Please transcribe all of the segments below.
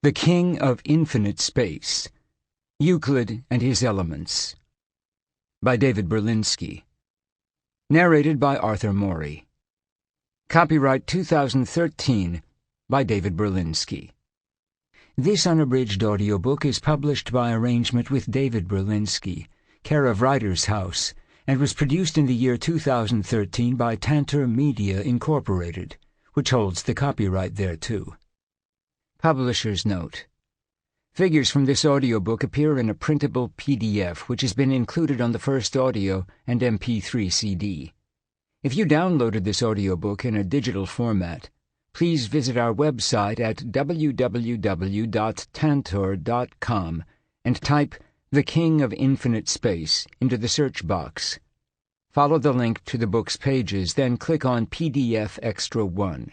The King of Infinite Space, Euclid and His Elements, by David Berlinski. Narrated by Arthur Morey. Copyright 2013 by David Berlinski. This unabridged audiobook is published by arrangement with David Berlinski, care of Writers House, and was produced in the year 2013 by Tantor Media Incorporated, which holds the copyright thereto. Publisher's note. Figures from this audiobook appear in a printable PDF which has been included on the first audio and MP3 CD. If you downloaded this audiobook in a digital format, please visit our website at www.tantor.com and type The King of Infinite Space into the search box. Follow the link to the book's pages, then click on PDF Extra 1.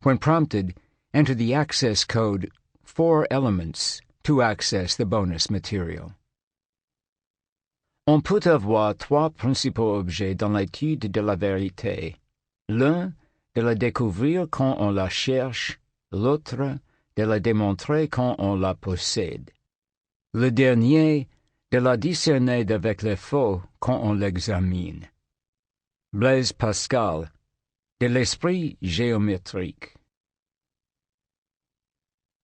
When prompted, enter the access code 4ELEMENTS to access the bonus material. On peut avoir trois principaux objets dans l'étude de la vérité. L'un, de la découvrir quand on la cherche, l'autre, de la démontrer quand on la possède. Le dernier, de la discerner avec les faux quand on l'examine. Blaise Pascal, de l'esprit géométrique.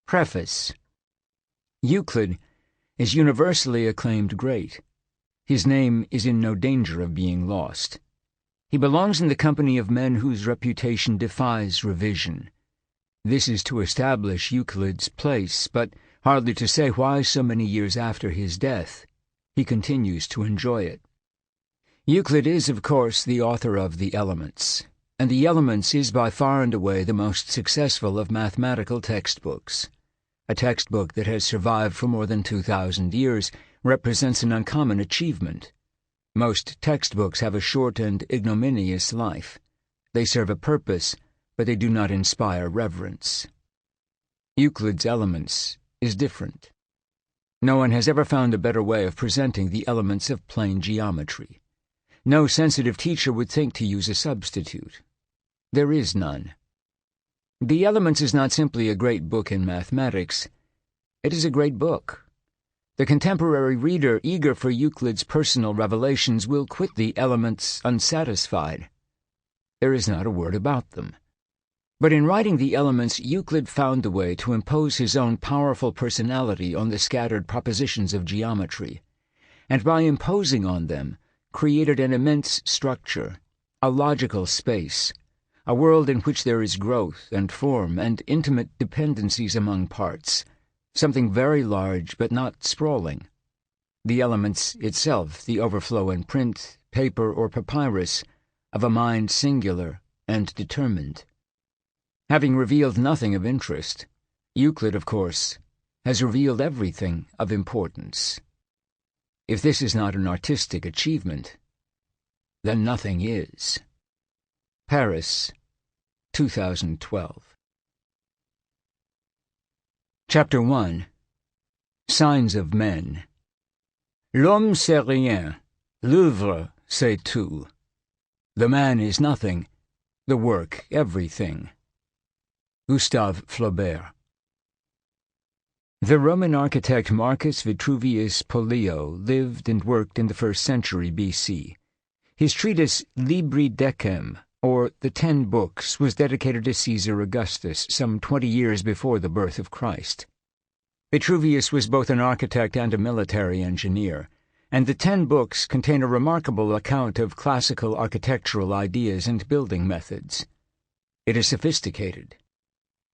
Preface. Euclid is universally acclaimed great. His name is in no danger of being lost. He belongs in the company of men whose reputation defies revision. This is to establish Euclid's place, but hardly to say why so many years after his death he continues to enjoy it. Euclid is, of course, the author of The Elements, and The Elements is by far and away the most successful of mathematical textbooks. A textbook that has survived for more than 2,000 years represents an uncommon achievement. Most textbooks have a short and ignominious life. They serve a purpose, but they do not inspire reverence. Euclid's Elements is different. No one has ever found a better way of presenting the elements of plane geometry. No sensitive teacher would think to use a substitute. There is none. The Elements is not simply a great book in mathematics. It is a great book. The contemporary reader eager for Euclid's personal revelations will quit the Elements unsatisfied. There is not a word about them. But in writing the Elements, Euclid found a way to impose his own powerful personality on the scattered propositions of geometry, and by imposing on them, created an immense structure, a logical space, a world in which there is growth and form and intimate dependencies among parts, something very large but not sprawling. The Elements itself, the overflow in print, paper, or papyrus of a mind singular and determined. Having revealed nothing of interest, Euclid, of course, has revealed everything of importance. If this is not an artistic achievement, then nothing is. Paris, 2012. Chapter 1. Signs of Men. L'homme c'est rien, l'œuvre c'est tout. The man is nothing, the work everything. Gustave Flaubert. The Roman architect Marcus Vitruvius Pollio lived and worked in the 1st century B.C. His treatise Libri Decem, or The 10 Books, was dedicated to Caesar Augustus some 20 years before the birth of Christ. Vitruvius was both an architect and a military engineer, and the 10 Books contain a remarkable account of classical architectural ideas and building methods. It is sophisticated.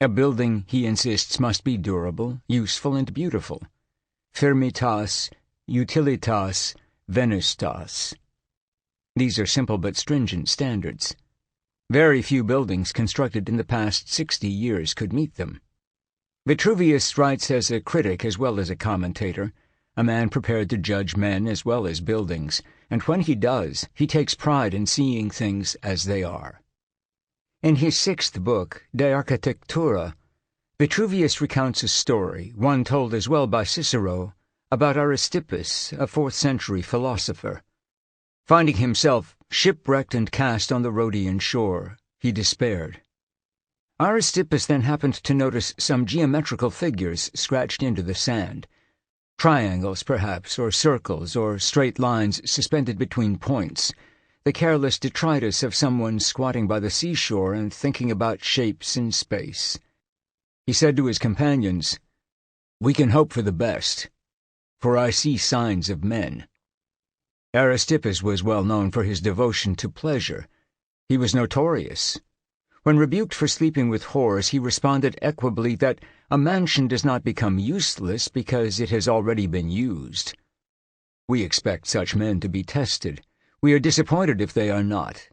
A building, he insists, must be durable, useful, and beautiful. Firmitas, utilitas, venustas. These are simple but stringent standards. Very few buildings constructed in the past 60 years could meet them. Vitruvius writes as a critic as well as a commentator, a man prepared to judge men as well as buildings, and when he does, he takes pride in seeing things as they are. In his 6th book, De Architectura, Vitruvius recounts a story, one told as well by Cicero, about Aristippus, a 4th century philosopher. Finding himself shipwrecked and cast on the Rhodian shore, he despaired. Aristippus then happened to notice some geometrical figures scratched into the sand. Triangles, perhaps, or circles, or straight lines suspended between points, the careless detritus of someone squatting by the seashore and thinking about shapes in space. He said to his companions, "We can hope for the best, for I see signs of men." Aristippus was well known for his devotion to pleasure. He was notorious. When rebuked for sleeping with whores, he responded equably that a mansion does not become useless because it has already been used. We expect such men to be tested. We are disappointed if they are not.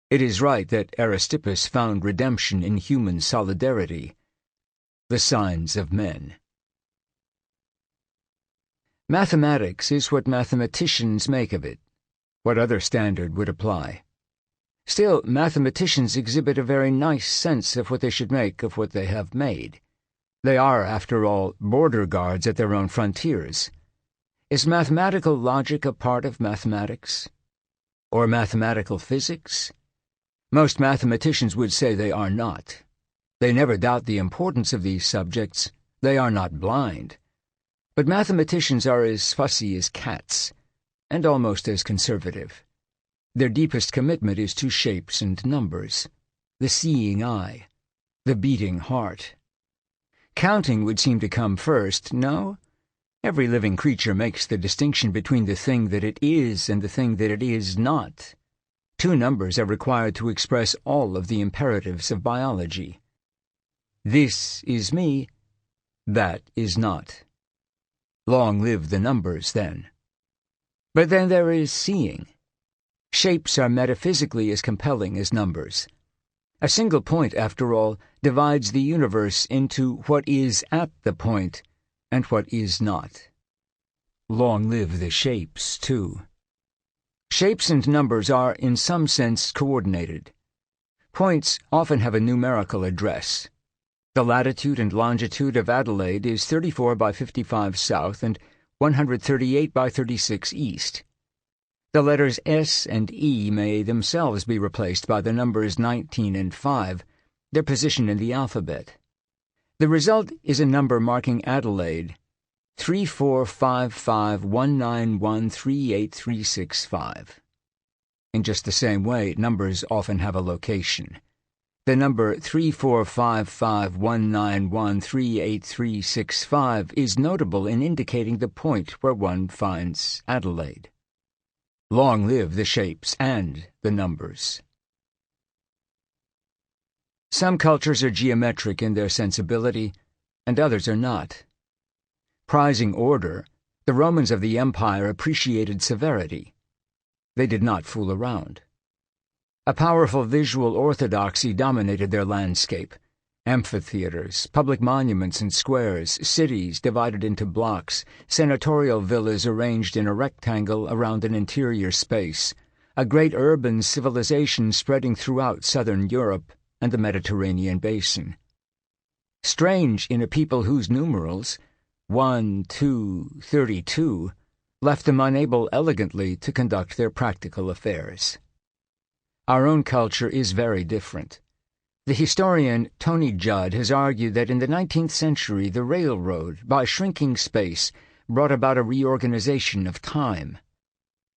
It is right that Aristippus found redemption in human solidarity. The signs of men. Mathematics is what mathematicians make of it. What other standard would apply? Still, mathematicians exhibit a very nice sense of what they should make of what they have made. They are, after all, border guards at their own frontiers. Is mathematical logic a part of mathematics? Or mathematical physics? Most mathematicians would say they are not. They never doubt the importance of these subjects. They are not blind. But mathematicians are as fussy as cats, and almost as conservative. Their deepest commitment is to shapes and numbers, the seeing eye, the beating heart. Counting would seem to come first, no? Every living creature makes the distinction between the thing that it is and the thing that it is not. Two numbers are required to express all of the imperatives of biology. This is me, that is not. Long live the numbers, then. But then there is seeing. Shapes are metaphysically as compelling as numbers. A single point, after all, divides the universe into what is at the point and what is not. Long live the shapes, too. Shapes and numbers are, in some sense, coordinated. Points often have a numerical address. The latitude and longitude of Adelaide is 34 by 55 south and 138 by 36 east. The letters S and E may themselves be replaced by the numbers 19 and 5, their position in the alphabet. The result is a number marking Adelaide, 345519138365. In just the same way, numbers often have a location. The number 345519138365 is notable in indicating the point where one finds Adelaide. Long live the shapes and the numbers. Some cultures are geometric in their sensibility, and others are not. Prizing order, the Romans of the Empire appreciated severity. They did not fool around. A powerful visual orthodoxy dominated their landscape. Amphitheaters, public monuments and squares, cities divided into blocks, senatorial villas arranged in a rectangle around an interior space, a great urban civilization spreading throughout southern Europe and the Mediterranean basin. Strange in a people whose numerals, 1, 2, 32, left them unable elegantly to conduct their practical affairs. Our own culture is very different. The historian Tony Judd has argued that in the 19th century the railroad, by shrinking space, brought about a reorganization of time.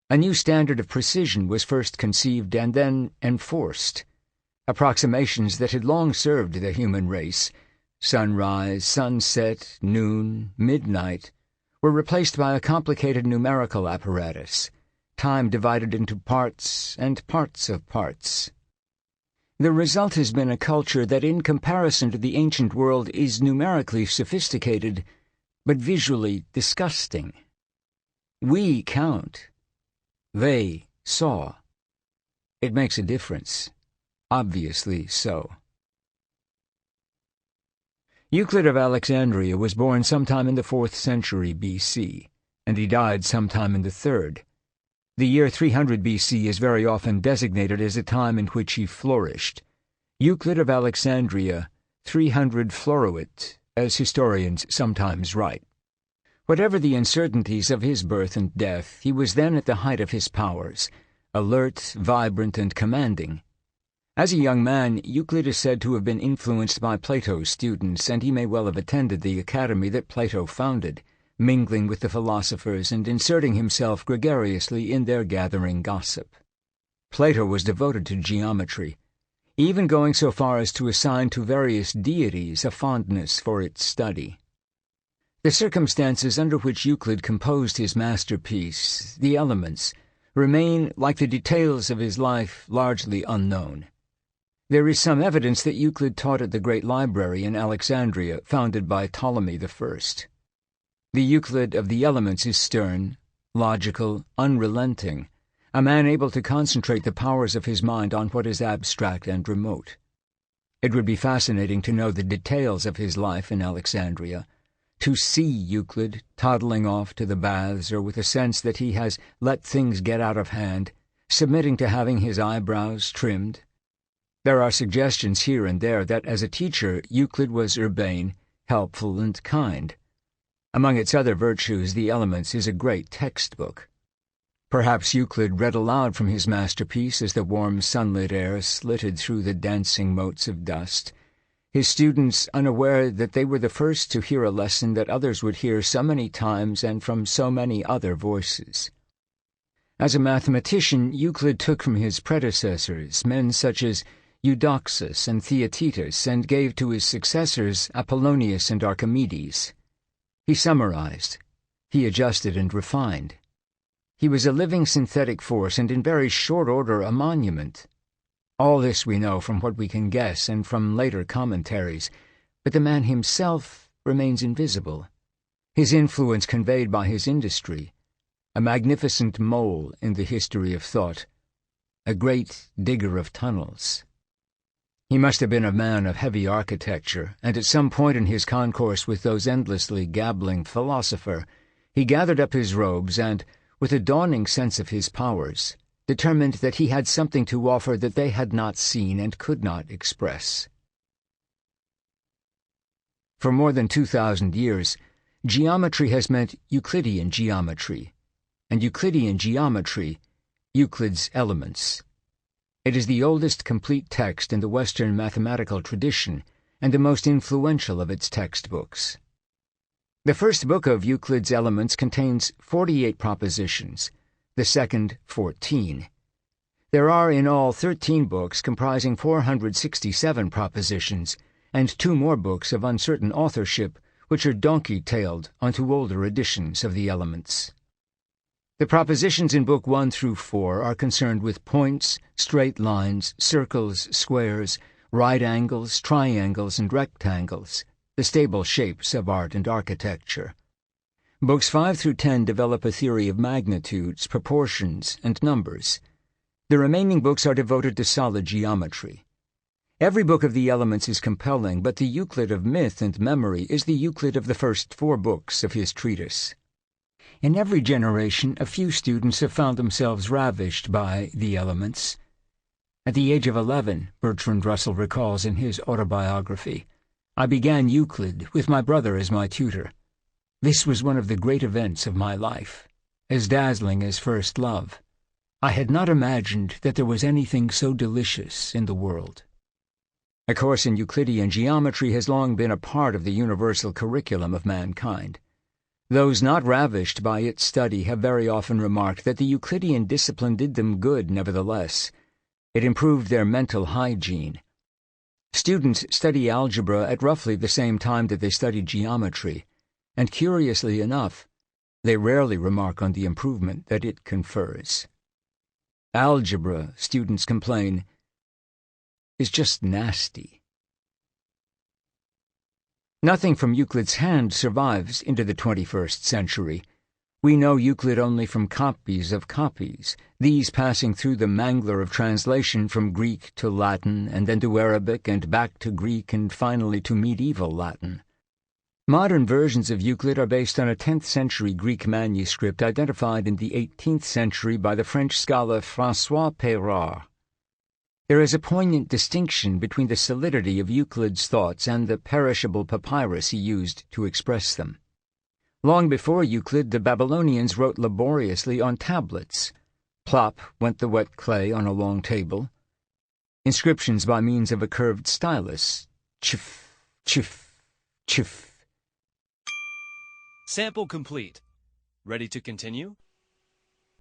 A new standard of precision was first conceived and then enforced. Approximations that had long served the human race, sunrise, sunset, noon, midnight, were replaced by a complicated numerical apparatus, time divided into parts and parts of parts. The result has been a culture that, in comparison to the ancient world, is numerically sophisticated, but visually disgusting. We count. They saw. It makes a difference. Obviously so. Euclid of Alexandria was born sometime in the 4th century B.C., and he died sometime in the 3rd. The year 300 B.C. is very often designated as a time in which he flourished. Euclid of Alexandria, 300 floruit, as historians sometimes write. Whatever the uncertainties of his birth and death, he was then at the height of his powers, alert, vibrant, and commanding. As a young man, Euclid is said to have been influenced by Plato's students, and he may well have attended the academy that Plato founded, mingling with the philosophers and inserting himself gregariously in their gathering gossip. Plato was devoted to geometry, even going so far as to assign to various deities a fondness for its study. The circumstances under which Euclid composed his masterpiece, the Elements, remain, like the details of his life, largely unknown. There is some evidence that Euclid taught at the great library in Alexandria, founded by Ptolemy I. The Euclid of the Elements is stern, logical, unrelenting, a man able to concentrate the powers of his mind on what is abstract and remote. It would be fascinating to know the details of his life in Alexandria, to see Euclid toddling off to the baths or with a sense that he has let things get out of hand, submitting to having his eyebrows trimmed. There are suggestions here and there that as a teacher Euclid was urbane, helpful, and kind. Among its other virtues, the Elements is a great textbook. Perhaps Euclid read aloud from his masterpiece as the warm sunlit air slitted through the dancing motes of dust, his students unaware that they were the first to hear a lesson that others would hear so many times and from so many other voices. As a mathematician, Euclid took from his predecessors men such as Eudoxus and Theaetetus, and gave to his successors Apollonius and Archimedes. He summarized, he adjusted and refined. He was a living synthetic force and in very short order a monument. All this we know from what we can guess and from later commentaries, but the man himself remains invisible, his influence conveyed by his industry, a magnificent mole in the history of thought, a great digger of tunnels. He must have been a man of heavy architecture, and at some point in his concourse with those endlessly gabbling philosopher, he gathered up his robes and, with a dawning sense of his powers, determined that he had something to offer that they had not seen and could not express. For more than 2,000 years, geometry has meant Euclidean geometry, and Euclidean geometry, Euclid's Elements. It is the oldest complete text in the Western mathematical tradition and the most influential of its textbooks. The first book of Euclid's Elements contains 48 propositions, the second 14. There are in all 13 books comprising 467 propositions, and 2 more books of uncertain authorship which are donkey-tailed onto older editions of the Elements. The propositions in Book 1 through 4 are concerned with points, straight lines, circles, squares, right angles, triangles, and rectangles, the stable shapes of art and architecture. Books 5 through 10 develop a theory of magnitudes, proportions, and numbers. The remaining books are devoted to solid geometry. Every book of the Elements is compelling, but the Euclid of myth and memory is the Euclid of the first 4 books of his treatise. In every generation, a few students have found themselves ravished by the Elements. At the age of 11, Bertrand Russell recalls in his autobiography, I began Euclid with my brother as my tutor. This was one of the great events of my life, as dazzling as first love. I had not imagined that there was anything so delicious in the world. A course in Euclidean geometry has long been a part of the universal curriculum of mankind. Those not ravished by its study have very often remarked that the Euclidean discipline did them good nevertheless. It improved their mental hygiene. Students study algebra at roughly the same time that they study geometry, and curiously enough, they rarely remark on the improvement that it confers. Algebra, students complain, is just nasty. Nothing from Euclid's hand survives into the 21st century. We know Euclid only from copies of copies, these passing through the mangler of translation from Greek to Latin, and then to Arabic, and back to Greek, and finally to medieval Latin. Modern versions of Euclid are based on a 10th century Greek manuscript identified in the 18th century by the French scholar François Pérard. There is a poignant distinction between the solidity of Euclid's thoughts and the perishable papyrus he used to express them. Long before Euclid, the Babylonians wrote laboriously on tablets. Plop went the wet clay on a long table. Inscriptions by means of a curved stylus. Chif, chif, chif. Sample complete. Ready to continue?